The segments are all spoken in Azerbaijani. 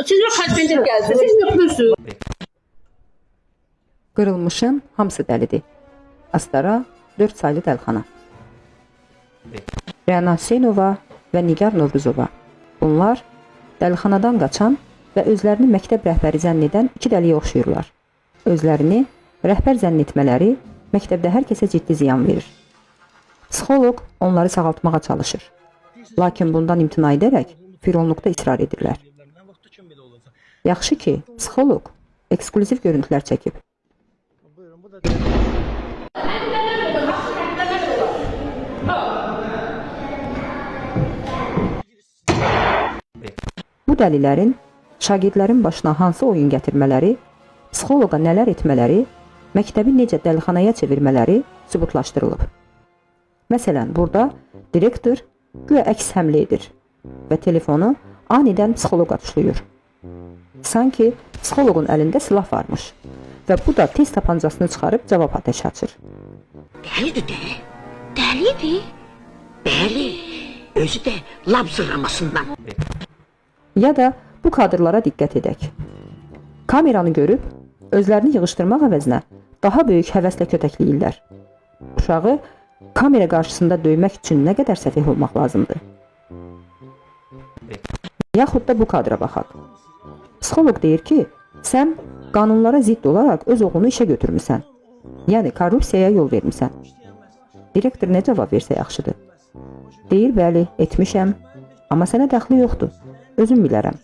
siz bir xəstəlik gəldiniz, siz yoxdursunuz. Qırılmışın hamısı dəlidir. Astara 4 saylı dəlxana. Rəna Hüseynova və Nigar Novruzova. Bunlar dəlxanadan qaçan və özlərini məktəb rəhbəri zənn edən iki dəliyə oxşayırlar. Özlərini rəhbər zənn etmələri məktəbdə hər kəsə ciddi ziyan verir. Psixoloq onları sağaltmağa çalışır. Lakin bundan imtina edərək fironluqda israr edirlər. Yaxşı ki, psixoloq eksklüziv görüntülər çəkib. Bu dəlilərin şagirdlərin başına hansı oyun gətirmələri, psixoloqa nələr etmələri, məktəbi necə dəlixanaya çevirmələri sübutlaşdırılıb. Məsələn, burada direktor güya əks həmlə edir və telefonu anidən psixoloqa tuşlayır. Sanki psixoloqun əlində silah varmış və bu da tez tapancasını çıxarıb cavab atəşi açır. Dəlidir də, dəlidir. Bəli, özü də lap zırlamasından. Ya da bu kadrlara diqqət edək. Kameranı görüb, özlərini yığışdırmaq əvəzinə daha böyük həvəslə kötəkləyirlər. Uşağı kamera qarşısında döymək üçün nə qədər səfeh olmaq lazımdır? Yaxud da bu kadra baxaq. Psixoloq deyir ki, sən qanunlara zidd olaraq öz oğlunu işə götürmüsən. Yəni korrupsiyaya yol vermisən. Direktor nə cavab versə yaxşıdır? Deyir, bəli, etmişəm, amma sənə dəxli yoxdur. Özüm bilərəm.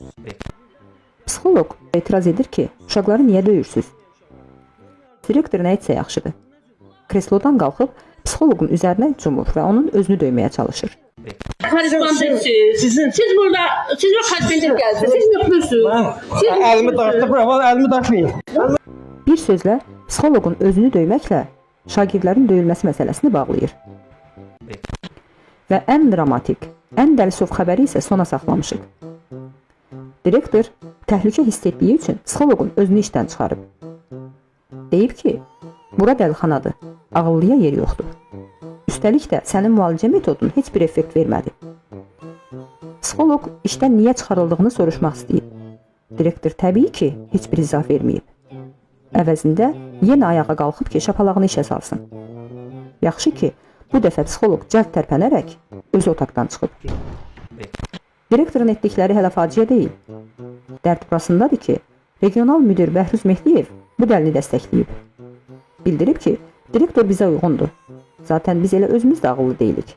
Psixoloq etiraz edir ki, uşaqları niyə döyürsüz? Direktor nə etsə yaxşıdır? Kreslodan qalxıb psixoloqun üzərinə cumur və onun özünü döyməyə çalışır. Siz burada, siz bir xəstəlik gəldiniz, siz yoxdursunuz. Əlimi dartdı, bravo, əlimi dartmayın. Bir sözlə, psixoloqun özünü döyməklə şagirdlərin döyülməsi məsələsini bağlayır. Və ən dramatik, ən dəlisov xəbəri isə sona saxlamışıq. Direktor təhlükə hiss etdiyi üçün psixoloqun özünü işdən çıxarıb. Deyib ki, bura dəlixanadır, ağıllıya yer yoxdur. Üstəlik də sənin müalicə metodun heç bir effekt vermədi. Psixoloq işdən niyə çıxarıldığını soruşmaq istəyib. Direktor təbii ki, heç bir izah verməyib. Əvəzində yenə ayağa qalxıb ki, şapalağını işə salsın. Yaxşı ki, bu dəfə psixoloq cəld tərpənərək öz otaqdan çıxıb. Direktorun etdikləri hələ faciə deyil. Dərd burasındadır ki, regional müdir Bəhruz Mehdiyev bu dəlini dəstəkləyib. Bildirib ki, direktor bizə uyğundur. Zaten biz elə özümüz də ağıllı deyilik.